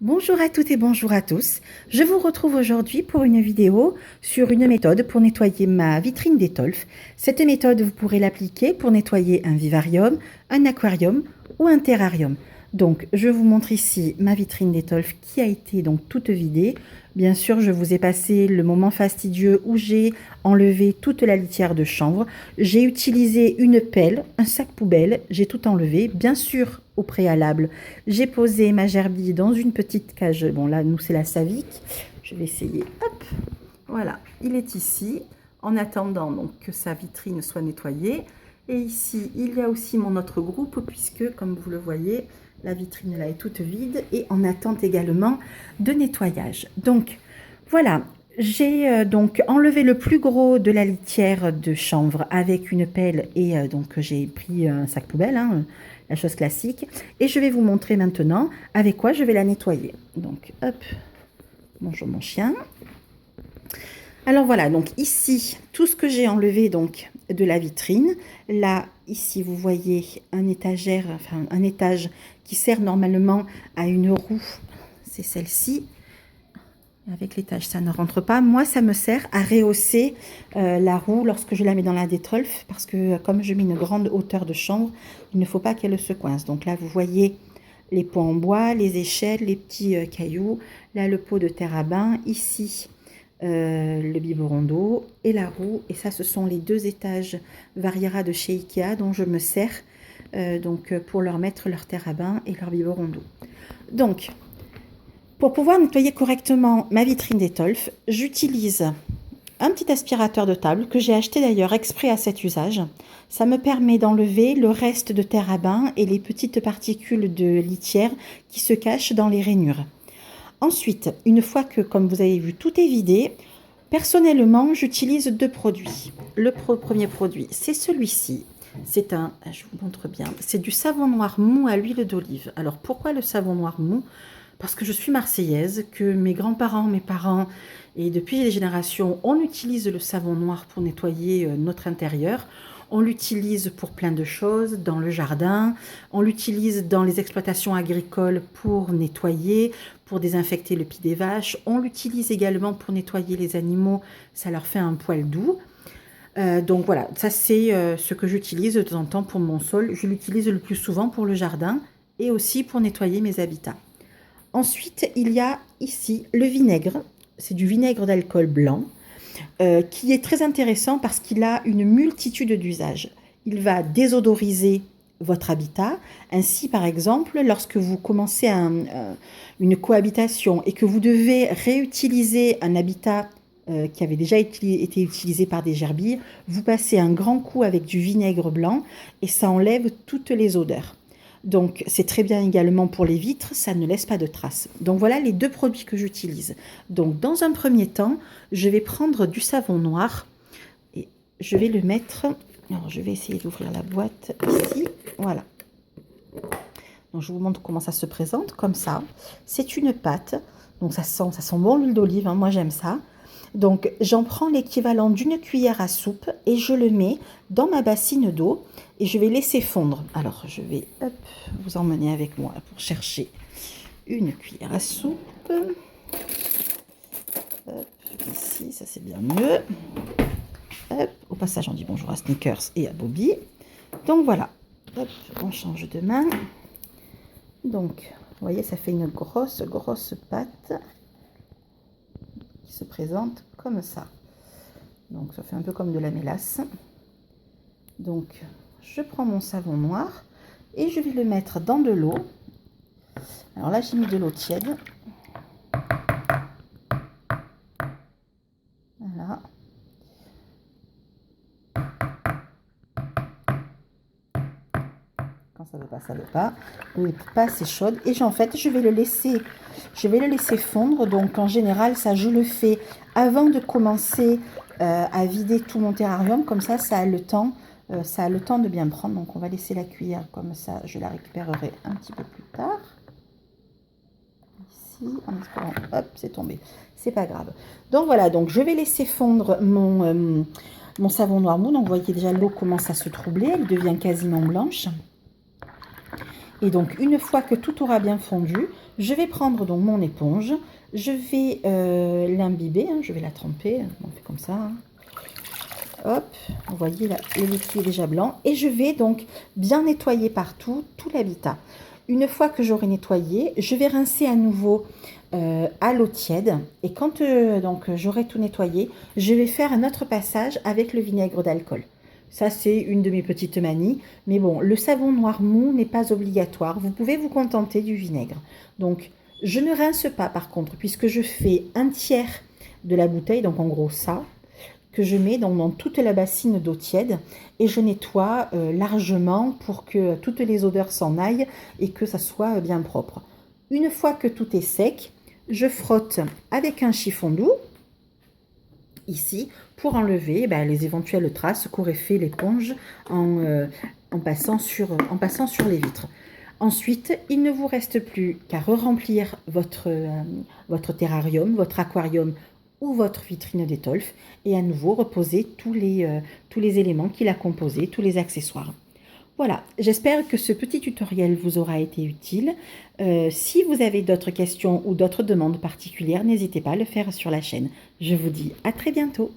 Bonjour à toutes et bonjour à tous. Je vous retrouve aujourd'hui pour une vidéo sur une méthode pour nettoyer ma vitrine d'étolfe. Cette méthode, vous pourrez l'appliquer pour nettoyer un vivarium, un aquarium ou un terrarium. Donc, je vous montre ici ma vitrine d'étolfe qui a été donc toute vidée. Bien sûr, je vous ai passé le moment fastidieux où j'ai enlevé toute la litière de chanvre. J'ai utilisé une pelle, un sac poubelle, j'ai tout enlevé. Bien sûr, au préalable, j'ai posé ma gerbille dans une petite cage. Bon, là, nous, c'est la Savic. Je vais essayer. Hop, voilà, il est ici, en attendant donc que sa vitrine soit nettoyée. Et ici, il y a aussi mon autre groupe, puisque, comme vous le voyez, la vitrine là est toute vide et en attente également de nettoyage. Donc, voilà, j'ai donc enlevé le plus gros de la litière de chanvre avec une pelle et donc j'ai pris un sac poubelle, hein, la chose classique. Et je vais vous montrer maintenant avec quoi je vais la nettoyer. Donc, hop, bonjour mon chien. Alors voilà, donc ici, tout ce que j'ai enlevé donc de la vitrine. Là, ici, vous voyez un étagère, enfin un étage qui sert normalement à une roue. C'est celle-ci. Avec l'étage, ça ne rentre pas. Moi, ça me sert à rehausser la roue lorsque je la mets dans la détolfe, parce que comme je mets une grande hauteur de chambre, il ne faut pas qu'elle se coince. Donc là, vous voyez les pots en bois, les échelles, les petits cailloux. Là, le pot de terre à bain. Ici, le biberon d'eau et la roue. Et ça, ce sont les deux étages Variera de chez Ikea dont je me sers donc pour leur mettre leur terre à bain et leur biberon d'eau. Donc, pour pouvoir nettoyer correctement ma vitrine d'étolfe, j'utilise un petit aspirateur de table que j'ai acheté d'ailleurs exprès à cet usage. Ça me permet d'enlever le reste de terre à bain et les petites particules de litière qui se cachent dans les rainures. Ensuite, une fois que, comme vous avez vu, tout est vidé, personnellement, j'utilise deux produits. Le premier produit, c'est celui-ci. C'est un, je vous montre bien, c'est du savon noir mou à l'huile d'olive. Alors pourquoi le savon noir mou? Parce que je suis marseillaise, que mes grands-parents, mes parents, et depuis des générations, on utilise le savon noir pour nettoyer notre intérieur. On l'utilise pour plein de choses, dans le jardin, on l'utilise dans les exploitations agricoles pour nettoyer, pour désinfecter le pied des vaches. On l'utilise également pour nettoyer les animaux, ça leur fait un poil doux. Donc voilà, ça c'est ce que j'utilise de temps en temps pour mon sol. Je l'utilise le plus souvent pour le jardin et aussi pour nettoyer mes habitats. Ensuite, il y a ici le vinaigre. C'est du vinaigre d'alcool blanc qui est très intéressant parce qu'il a une multitude d'usages. Il va désodoriser votre habitat. Ainsi, par exemple, lorsque vous commencez une cohabitation et que vous devez réutiliser un habitat qui avait déjà été utilisé par des gerbilles, vous passez un grand coup avec du vinaigre blanc et ça enlève toutes les odeurs. Donc, c'est très bien également pour les vitres, ça ne laisse pas de traces. Donc, voilà les deux produits que j'utilise. Donc, dans un premier temps, je vais prendre du savon noir et je vais le mettre... Alors, je vais essayer d'ouvrir la boîte ici. Voilà. Donc, je vous montre comment ça se présente, comme ça. C'est une pâte. Donc, ça sent bon l'huile d'olive, hein, moi j'aime ça. Donc, j'en prends l'équivalent d'une cuillère à soupe et je le mets dans ma bassine d'eau et je vais laisser fondre. Alors, je vais vous emmener avec moi pour chercher une cuillère à soupe. Hop, ici, ça c'est bien mieux. Hop, au passage, on dit bonjour à Sneakers et à Bobby. Donc, voilà. Hop, on change de main. Donc, vous voyez, ça fait une grosse pâte qui se présente comme ça. Donc ça fait un peu comme de la mélasse. Donc je prends mon savon noir et je vais le mettre dans de l'eau. Alors là j'ai mis de l'eau tiède. Voilà. Quand ça ne veut pas, ça ne veut pas. L'eau n'est pas assez chaude. Et en fait, je vais le laisser fondre. Donc en général, ça je le fais avant de commencer à vider tout mon terrarium. Comme ça a le temps. Ça a le temps de bien prendre. Donc on va laisser la cuillère comme ça. Je la récupérerai un petit peu plus tard. Ici, en espérant. Hop, c'est tombé. C'est pas grave. Donc voilà. Donc je vais laisser fondre mon savon noir mou. Donc vous voyez déjà l'eau commence à se troubler. Elle devient quasiment blanche. Et donc, une fois que tout aura bien fondu, je vais prendre donc mon éponge, je vais l'imbiber, hein, je vais la tremper, on fait comme ça. Hein. Hop, vous voyez là, le liquide est déjà blanc. Et je vais donc bien nettoyer partout, tout l'habitat. Une fois que j'aurai nettoyé, je vais rincer à nouveau à l'eau tiède. Et quand donc j'aurai tout nettoyé, je vais faire un autre passage avec le vinaigre d'alcool. Ça, c'est une de mes petites manies. Mais bon, le savon noir mou n'est pas obligatoire. Vous pouvez vous contenter du vinaigre. Donc, je ne rince pas par contre, puisque je fais un tiers de la bouteille, donc en gros ça, que je mets dans toute la bassine d'eau tiède et je nettoie largement pour que toutes les odeurs s'en aillent et que ça soit bien propre. Une fois que tout est sec, je frotte avec un chiffon doux, ici, pour enlever les éventuelles traces qu'aurait fait l'éponge en passant sur les vitres. Ensuite, il ne vous reste plus qu'à re-remplir votre terrarium, votre aquarium ou votre vitrine d'étolfe et à nouveau reposer tous les éléments qu'il a composés, tous les accessoires. Voilà, j'espère que ce petit tutoriel vous aura été utile. Si vous avez d'autres questions ou d'autres demandes particulières, n'hésitez pas à le faire sur la chaîne. Je vous dis à très bientôt.